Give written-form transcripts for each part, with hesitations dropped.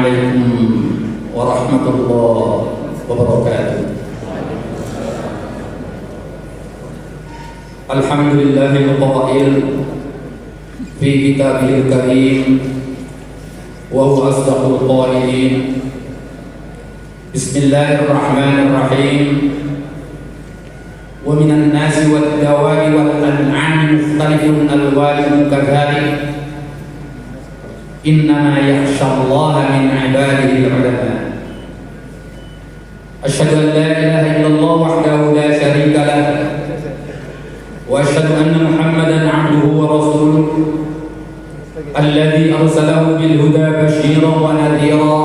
Assalamualaikum warahmatullahi wabarakatuh. Alhamdulillahil qail fi kitabihil karim wa huwa asdaqul qailin. Bismillahirrahmanirrahim. Wa minan nasi wad dawabi wal an'ami mukhtalifun alwanuhu kadzalik. Innama yakhshallaha min ibadihi al-ulama. Asyhadu an la ilaha illallah wahdahu la syarika lah wa asyhadu anna Muhammadan 'abduhu wa rasuluh alladzi arsalahu bil huda basyiran wa nadhira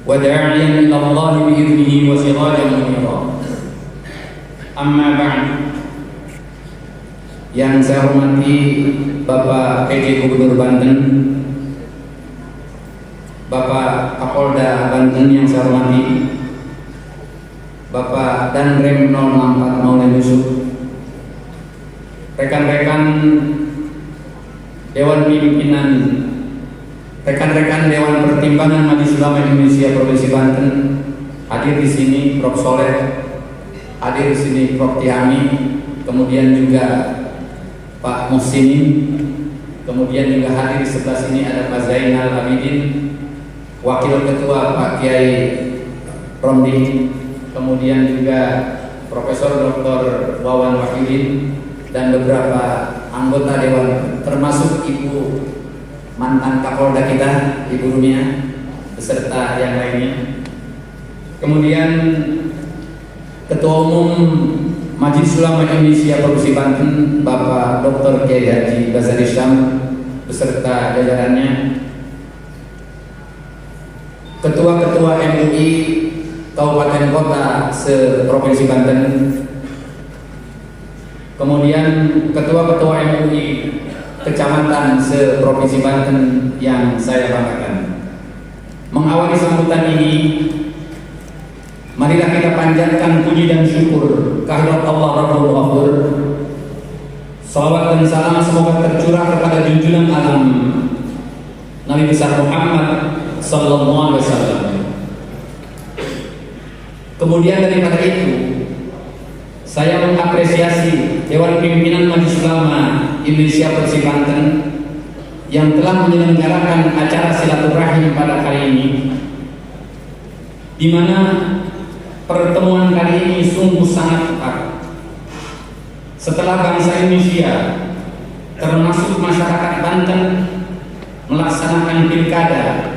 wa da'iyan ila Allah bi idnihi wa sirajan munira. Amma ba'd. Yang saya hormati Bapak PJ Gubernur Banten, Bapak Kapolda Banten yang saya hormati, Bapak Danrem 064 Maulana Yusuf, rekan-rekan Dewan Pimpinan, rekan-rekan Dewan Pertimbangan Majelis Ulama Indonesia Provinsi Banten, hadir di sini Prof. Soleh, hadir di sini Prof. Tiami, kemudian juga Pak Muhsin, kemudian juga hadir di sebelah sini ada Pak Zainal Abidin, Wakil Ketua Pak Kiai Romdi, kemudian juga Profesor Dr. Wawan Wahidin, dan beberapa anggota Dewan, termasuk Ibu mantan Kapolda kita, Ibu Rumia, beserta yang lainnya. Kemudian Ketua Umum Majelis Ulama Indonesia Provinsi Banten, Bapak Dr. Kiai Haji Basari Syam beserta jajarannya, ketua-ketua MUI Kabupaten Kota se-Provinsi Banten, kemudian ketua-ketua MUI Kecamatan se-Provinsi Banten yang saya banggakan. Mengawali sambutan ini, marilah kita panjatkan puji dan syukur kehadirat Allah Rabbul Ghafur. Salawat dan salam semoga tercurah kepada junjungan alam Nabi besar Muhammad sallallahu alaihi wasallam. Kemudian daripada itu, saya mengapresiasi Dewan Pimpinan Majelis Ulama Indonesia Provinsi Banten yang telah menyelenggarakan acara silaturahim pada kali ini, di mana pertemuan kali ini sungguh sangat tepat. Setelah bangsa Indonesia, termasuk masyarakat Banten, melaksanakan pilkada,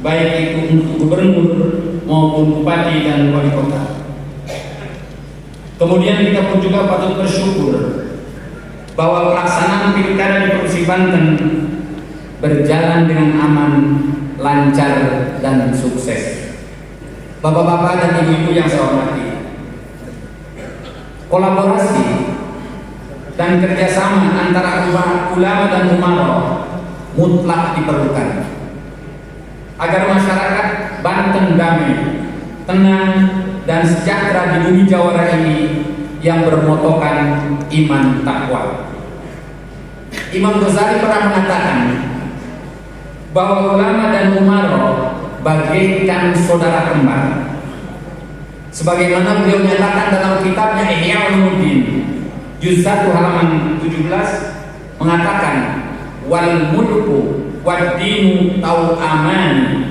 baik itu untuk gubernur maupun bupati dan wali kota. Kemudian kita pun juga patut bersyukur bahwa pelaksanaan pilkada di Provinsi Banten berjalan dengan aman, lancar, dan sukses. Bapak-bapak dan ibu-ibu yang saya hormati, kolaborasi dan kerjasama antara ulama dan umaro mutlak diperlukan agar masyarakat Banten damai, tenang, dan sejahtera di bumi Jawara ini yang bermotokan iman takwa. Imam Ghazali pernah mengatakan bahwa ulama dan umaro bagaikan saudara kembar. Sebagaimana beliau nyatakan dalam kitabnya Ihya Ulumuddin juz 1 halaman 17 mengatakan wal mulku wad dinu tau'aman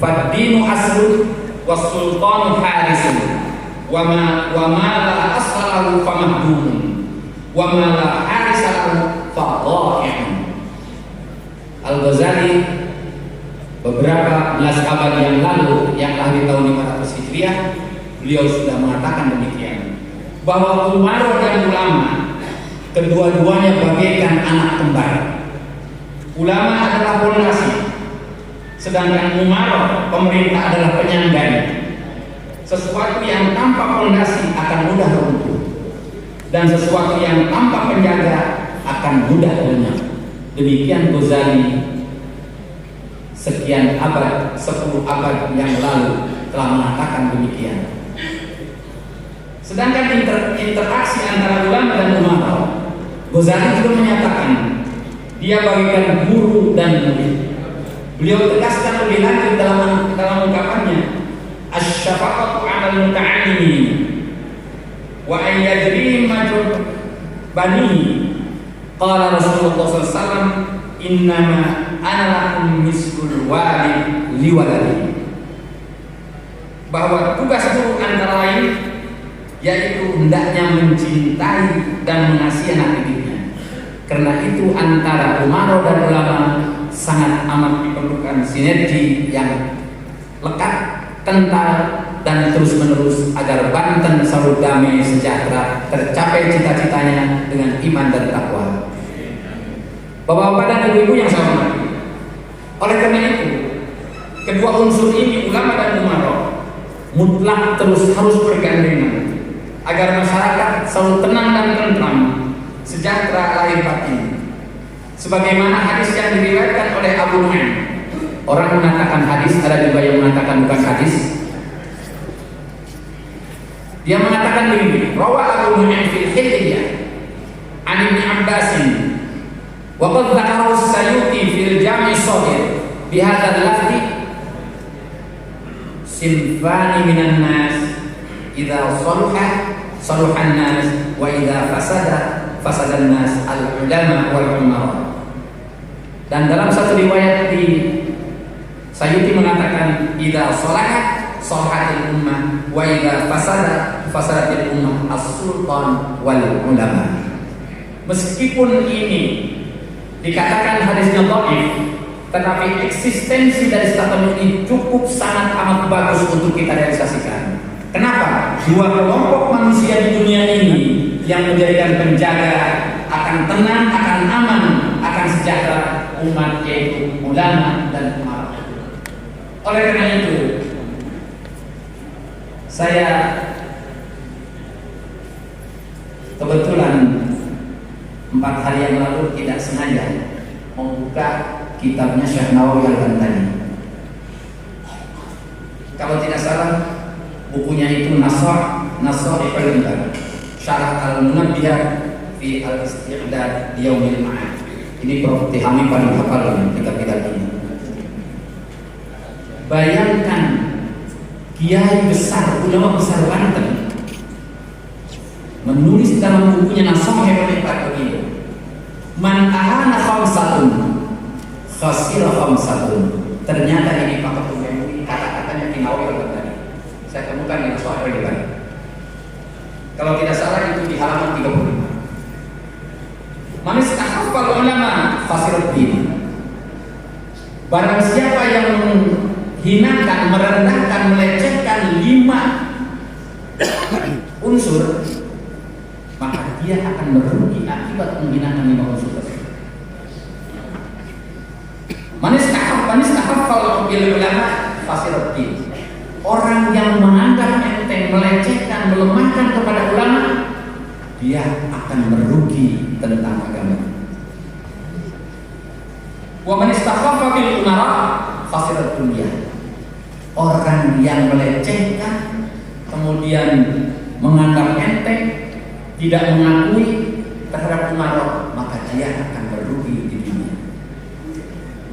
fad dinu aslun was sultanu harisun wa ma la aslahu famahdum wa ma la harisahu fadha'un. Al-Ghazali beberapa belas abad yang lalu, yang lahir tahun 500 Hijriah, beliau sudah mengatakan demikian, bahwa umaro dan ulama kedua-duanya bagaikan anak kembar. Ulama adalah pondasi, sedangkan umaro, pemerintah, adalah penyangga. Sesuatu yang tanpa pondasi akan mudah runtuh, dan sesuatu yang tanpa penjaga akan mudah lenyap. Demikian Ghazali sekian abad, 10 abad yang lalu telah mengatakan demikian. Sedangkan interaksi antara ulama dan umara, Ghazali juga menyatakan dia bagaikan guru dan murid. Beliau tegaskan lebih lanjut dalam ungkapannya, asy-syafaqatu 'alal muta'allimin wa an yajri majud bani. Qala Rasulullah sallallahu alaihi wasallam, innama ana lakum mislul walid liwaladi. Bahwa tugas guru antara lain yaitu hendaknya mencintai dan mengasihi anak didiknya. Karena itu antara umaro dan ulama sangat amat diperlukan sinergi yang lekat, kental, dan terus-menerus agar Banten selalu damai sejahtera, tercapai cita-citanya dengan iman dan takwa. Bapak-bapak dan ibu-ibu yang saya hormati, oleh karena itu kedua unsur ini, ulama dan umaro, mutlak terus harus bergandengan agar masyarakat selalu tenang dan tentram, sejahtera lahir batin. Sebagaimana hadis yang diriwayatkan oleh Abu Nu'aim. Orang mengatakan hadis, ada juga yang mengatakan bukan hadis. Dia mengatakan begini, rawa Abu Nu'aim fil Hilyah an Ibnu Abbas wa qad dzakara as-Sayyuti fil Jami' as-Shaghir bi hadzal lafzi sinfani minan nas idza saluhan nas wa idza fasadan nas al-ulama wal umara. Dan dalam satu riwayat di Sayyuti mengatakan idza salahatil ummah wa idza fasadatil ummah as-sultan wal ulama. Meskipun ini dikatakan hadisnya dhaif, tetapi eksistensi dari statement ini cukup sangat amat bagus untuk kita realisasikan. Kenapa? Dua kelompok manusia di dunia ini yang menjadikan penjaga akan tenang, akan aman, akan sejahtera umat, yaitu ulama dan umara. Oleh karena itu, saya kebetulan 4 hari yang lalu tidak sengaja membuka kitabnya Syekh Nawawi Al-Bantani. Kalau tidak salah, bukunya itu Nasaihul Ibad, Syarah Al-Munabbih fi Al-Isti'dad Yaumil Ma'ad. Ini Prof. Tihami paling hafal kitab-kitab ini. Bayangkan kiai besar, ulama besar Banten menulis dalam bukunya Nasaihul Ibad begini, man ahana khamsatun khasira khamsatun. Ternyata ini pakai memori kata-katanya di Nawawi Al-Bantani. Saya temukan di Nasaihul Ibad. Kalau tidak salah itu di halaman 35. Man istahaffal ulama khasiruddin. Barang siapa yang menghinakan, merendahkan, melecehkan 5 unsur, maka dia akan merugi akibat menghinakan 5 unsur tersebut. Man istahaffal bil ulama khasiruddin. Orang yang menganggap enteng, melecehkan, melemahkan kepada ulama, dia akan merugi tentang agama. Wa man istakhaffa bil umara khasirat dunya. Orang yang melecehkan kemudian menganggap enteng, tidak mengakui terhadap umara, maka dia akan merugi di dunia.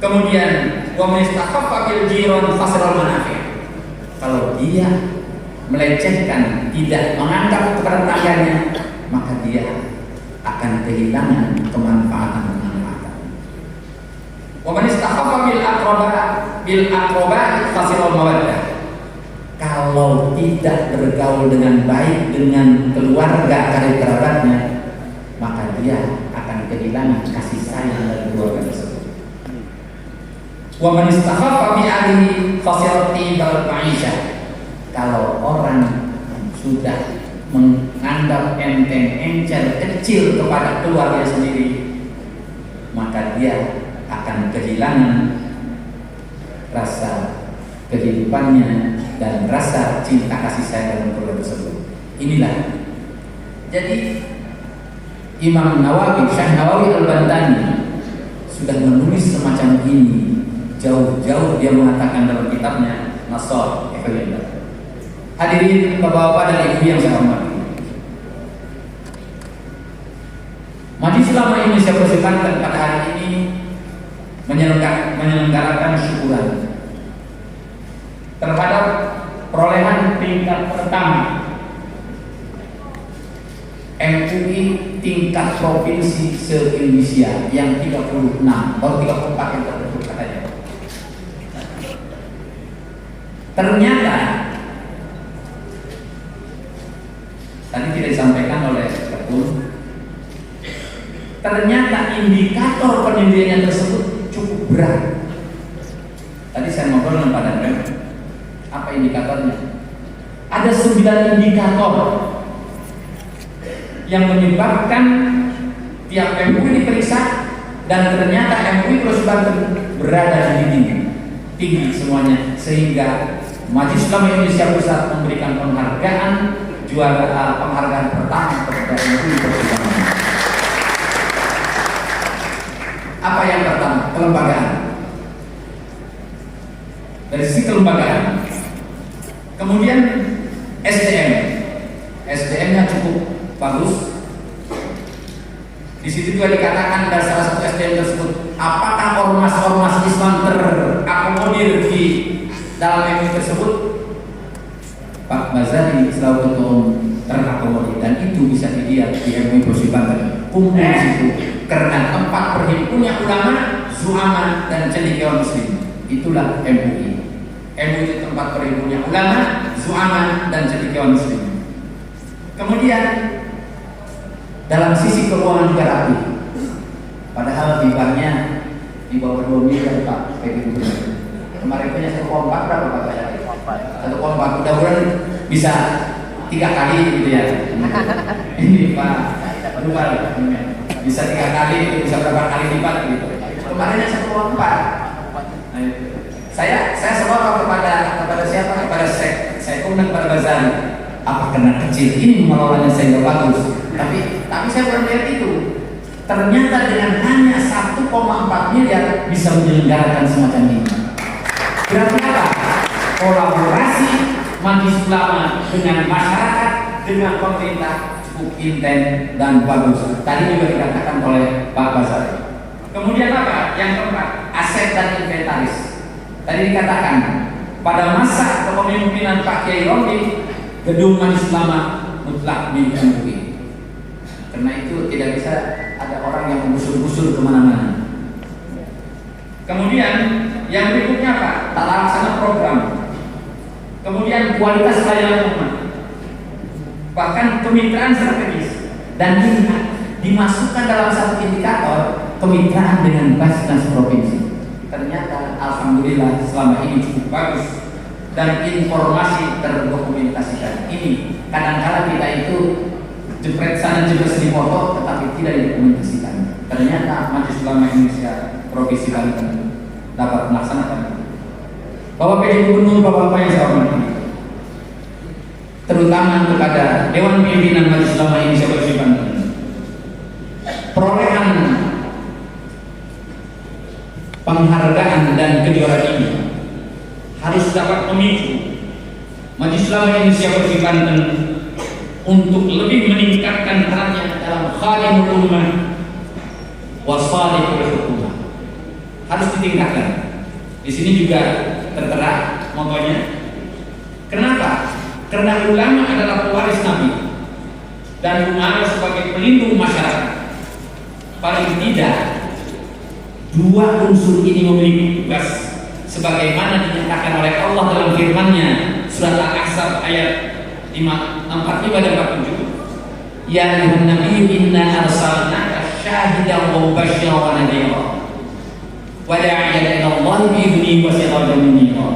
Kemudian wa man istakhaffa bil jiran khasiral manafi'. Kalau dia melecehkan, tidak menganggap keterangannya, maka dia akan kehilangan kemanfaatan. Wa man istakhaffa bil aqraba khasiral mawaddah. Kalau tidak bergaul dengan baik dengan keluarga karib kerabatnya, maka dia akan kehilangan kasih sayang dari keluarga tersebut. Wa man istakhaffa bi ahlihi khasirati bal ma'isyah. Kalau orang sudah menganggap enteng, encer, kecil kepada keluarga sendiri, maka dia akan kehilangan rasa kehidupannya dan rasa cinta kasih sayang dalam keluarga tersebut. Inilah. Jadi Imam Nawawi, Syekh Nawawi Al-Bantani sudah menulis semacam ini. Jauh-jauh dia mengatakan dalam kitabnya Nasaihul Ibad. Hadirin bapak-bapak dan ibu yang saya hormati, Majelis Ulama Indonesia Banten pada hari ini menyelenggarakan syukuran terhadap perolehan tingkat pertama MUI tingkat provinsi se-Indonesia yang 36, baru 34 yang terbentuk katanya. Ternyata tadi tidak disampaikan oleh Ketum, ternyata indikator pendiriannya tersebut cukup berat. Tadi saya ngobrol dengan Pak Danrem, apa indikatornya? Ada 9 indikator yang menyebabkan tiap MUI diperiksa dan ternyata MUI Provinsi Banten berada di tinggi semuanya, sehingga Majelis Ulama Indonesia Pusat memberikan penghargaan juara penghargaan pertama kepada MUI Provinsi Banten. Apa yang pertama? Kelembagaan. Dari sisi kelembagaan. Kemudian SDM-nya cukup bagus. Di situ juga dikatakan dari salah satu SDM tersebut, apakah ormas-ormas Islam terakomodir di dalam MUI tersebut? Pak Bazari selalu ketua terakomodir, dan itu bisa dilihat di MUI Provinsi Banten. Kumpul di situ karena tempat perhimpunannya ulama, zu'ama dan cendekiawan muslim. Itulah MUI. MUI itu tempat perhimpunannya ulama, zu'ama dan cendekiawan muslim. Kemudian dalam sisi keuangan juga rapi. Padahal hibahnya di bawah 2 miliar Pak PB Gubernur. Kemarin punya 1,4 berapa Pak? 1,4. Mudah-mudahan bisa 3 kali gitu ya. Ini Pak lupa bisa 3 kali, itu bisa berapa kali lipat gitu. Kemarinnya 1,4. Saya selalu kepada siapa? Kepada saya dan kepada Bazari. Apa karena kecil ini mengelolanya sehingga bagus? Tapi saya belum lihat itu. Ternyata dengan hanya 1,4 miliar bisa menyelenggarakan semacam ini. Berarti apa? Kolaborasi Majelis Ulama dengan masyarakat, dengan pemerintah cukup intens dan bagus. Tadi juga dikatakan oleh Pak Basari. Kemudian apa? Yang keempat, aset dan inventaris. Tadi dikatakan pada masa kepemimpinan Pak Kiai Romli, gedung Majelis Ulama mutlak di MUI. Karena itu tidak bisa ada orang yang menggusur-gusur kemana-mana. Kemudian yang berikutnya apa? Tata laksana program. Kemudian kualitas layanan umat. Bahkan kemitraan strategis. Dan ini dimasukkan dalam satu indikator kemitraan dengan Basnas Provinsi. Ternyata alhamdulillah selama ini cukup bagus dan informasi terdokumentasikan. Ini kadang-kala kita itu jepret sana jepret sini foto tetapi tidak didokumentasikan. Ternyata Majelis Ulama Indonesia Provinsi Banten dapat melaksanakan. Bapak PJ Gubernur, Bapak-bapak yang saya hormati, terutama kepada Dewan Pimpinan Majelis Ulama Indonesia Provinsi Banten, perolehan penghargaan dan kejuaraan ini harus dapat memicu Majelis Ulama Indonesia Provinsi Banten untuk lebih meningkatkan perannya dalam khadimul ummah wa salihul hukumah. Harus ditingkatkan. Di sini juga tertera motonya. Kenapa? Karena ulama adalah pewaris Nabi dan ulama sebagai pelindung masyarakat. Paling tidak 2 unsur ini memiliki tugas sebagaimana dinyatakan oleh Allah dalam firman-Nya surat Al-Ahzab ayat 45 dan 47. Ya ayuhan nabiyyu inna arsalnaka syahidan wa mubasysyiran wa nadhira wa da'iyan ila Allah bi idzni wa sirajan munira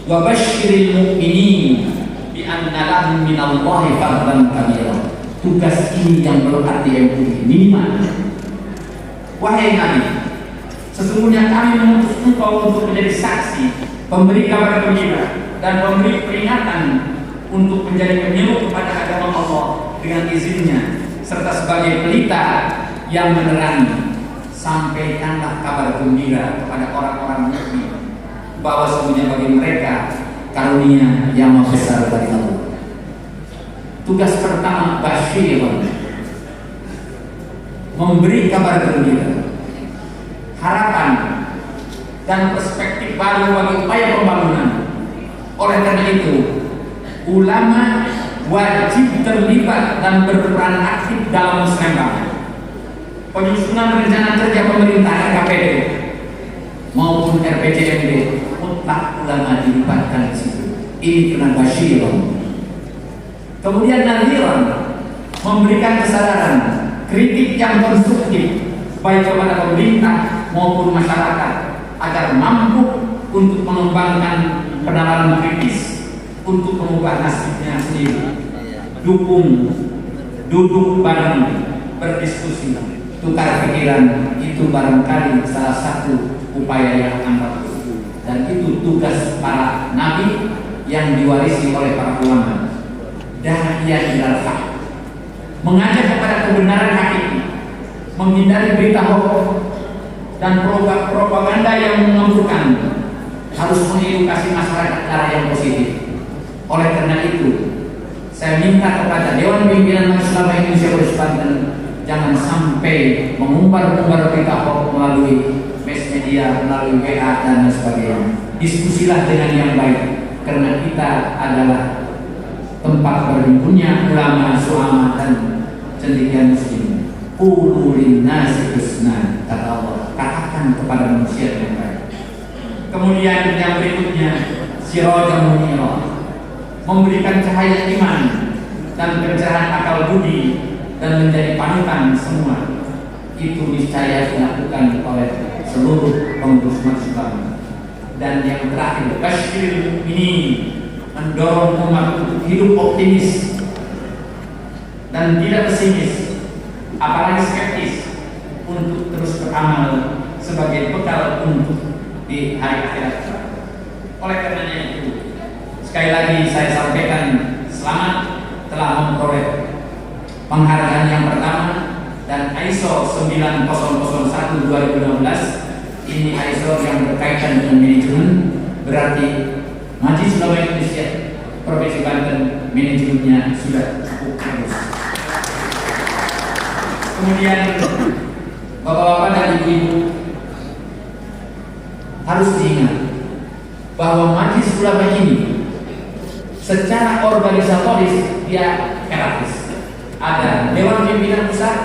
wa basyiril mu'minin bi anna lahum minallahi fadlan kabira. Tugas ini yang berarti MUI minimal. Wahai Nabi, sesungguhnya kami mengutus engkau untuk menjadi saksi, pemberi kabar gembira dan pemberi peringatan untuk menjadi penyuluh kepada agama Allah dengan izinnya, serta sebagai pelita yang menerangi. Sampaikanlah kabar gembira kepada orang-orang mukmin bahwa sesungguhnya bagi mereka karunia yang maha besar dari Allah. Tugas pertama basyir, memberi kabar gembira. Harapan dan perspektif baru bagi upaya pembangunan. Oleh karena itu, ulama wajib terlibat dan berperan aktif dalam musrembang penyusunan rencana kerja pemerintah RKPD maupun RPJMD. Mutlak ulama dilibatkan di situ. Ini tenaga syiron. Kemudian nadhiran, memberikan kesadaran kritik yang konstruktif baik kepada pemerintah maupun masyarakat agar mampu untuk mengembangkan penalaran kritis untuk mengubah nasibnya sendiri. Duduk bareng, berdiskusi, tukar pikiran, itu barangkali salah satu upaya yang ampuh, dan itu tugas para nabi yang diwarisi oleh para ulama. Da'iyah ilal haq, mengajak kepada kebenaran hakiki, menghindari berita hoax dan propaganda yang mengemburkan, harus mengedukasi masyarakat cara yang positif. Oleh karena itu, saya minta kepada Dewan Pimpinan Majelis Ulama Indonesia Provinsi Banten jangan sampai mengumbar-umbar berita hoax melalui mass media, melalui WA dan sebagainya. Diskusilah dengan yang baik, karena kita adalah tempat berhimpunnya ulama, suama dan cendekiawan muslim. Qulu linnasi husna, kata Allah, katakan kepada manusia dengan baik. Kemudian yang berikutnya, sirajan munira, memberikan cahaya iman dan pencerahan akal budi dan menjadi panutan semua. Itu niscaya dilakukan oleh seluruh pengurus Majelis Ulama. Dan yang terakhir, basyiril mukminin, mendorong umat untuk hidup optimis dan tidak pesimis, apalagi skeptis, untuk terus beramal sebagai bekal untuk di hari akhirat. Oleh karenanya itu, sekali lagi saya sampaikan selamat telah memperoleh penghargaan yang pertama dan ISO 9001 2016. Ini ISO yang berkaitan dengan manajemen, berarti Majelis Ulama Indonesia Provinsi Banten manajemennya sudah cukup bagus. Kemudian bapak-bapak dan ibu-ibu harus diingat bahwa Majelis Ulama ini secara organisatoris dia hierarkis. Ada Dewan Pimpinan Pusat,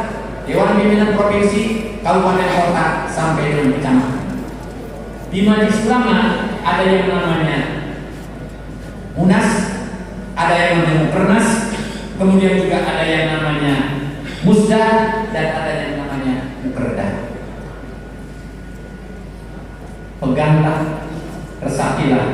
Dewan Pimpinan Provinsi, Kabupaten Kota sampai dengan kecamatan. Di Majelis Ulama ada yang namanya Munas, ada yang namanya Pernas, kemudian juga ada yang namanya Musda, dan ada yang namanya Mukerda. Peganglah, resapilah,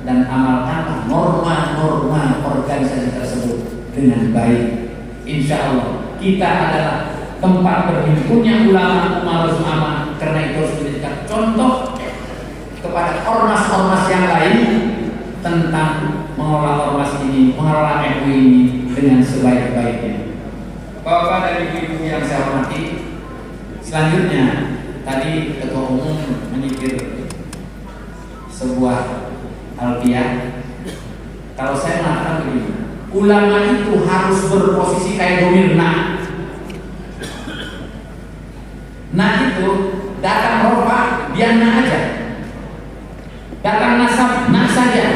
dan amalkanlah norma-norma organisasi tersebut dengan baik. Insya Allah kita adalah tempat berhimpunnya ulama ulama, karena itu harus menjadikan contoh kepada ormas-ormas yang lain tentang mengelola ormas ini, mengelola NU ini dengan sebaik-baiknya. Bapak dan ibu-ibu yang saya hormati, selanjutnya tadi Ketua Umum menyingkir sebuah alfiah. Kalau saya mengatakan begini, ulama itu harus berposisi kayak domir nah. Nah itu datang rofa, dia nah aja. Datang nasab, nah saja.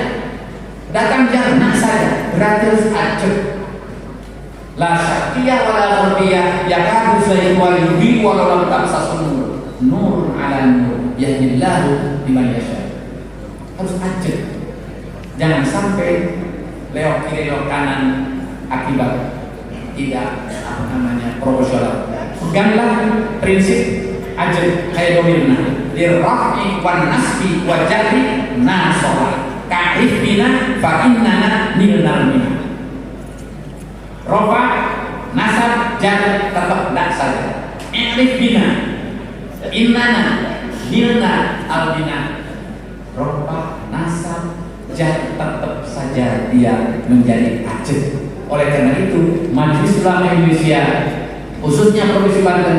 Datang jar, nah saja. Berarti harus ajak. La syakiyah wala gharbiyah yakadu sayyiwal yubi walau lam tamsasun nur ala nur yahdillahu liman yasha. Harus ajak. Jangan sampai lewat kiri lewat kanan akibat tidak proporsional. Peganglah prinsip ajak kayak domirna lirrafi wan nasbi wa jarri nasara ka'rif bina fa innana nilnal minna. Rofa, nasab, jar tetap tidak saja. I'rif bina innana nilna albina. Rofa, nasab, jar tetap saja dia menjadi ajak. Oleh karena itu Majelis Ulama Indonesia khususnya Provinsi Banten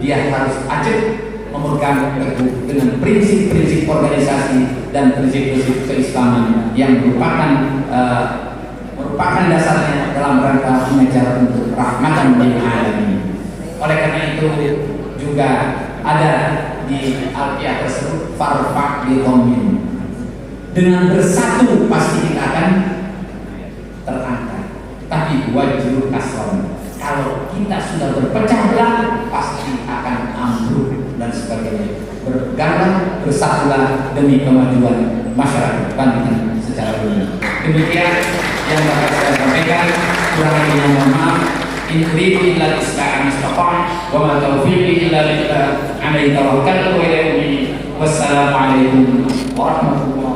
dia harus ajak memegang teguh dengan prinsip-prinsip organisasi dan prinsip-prinsip keislaman yang merupakan dasarnya dalam rangka mengejar untuk rahmatan lil alamin. Oleh karena itu juga ada di alfiah tersebut farfa bi dhammin. Dengan bersatu pasti kita akan terangkat. Tapi wajib kasron. Kalau kita sudah berpecah belah pasti akan ambruk dan sebagainya. Bergabung bersatulah demi kemajuan masyarakat Banten secara umum. Demikian yang dapat saya sampaikan. Kurang lebihnya mohon maaf. In uridu illa al-islaha mastata' wa ma taufiqi illa billah. 'alaihi tawakkaltu wa ilayhi unib. Wassalamu alaikum warahmatullahi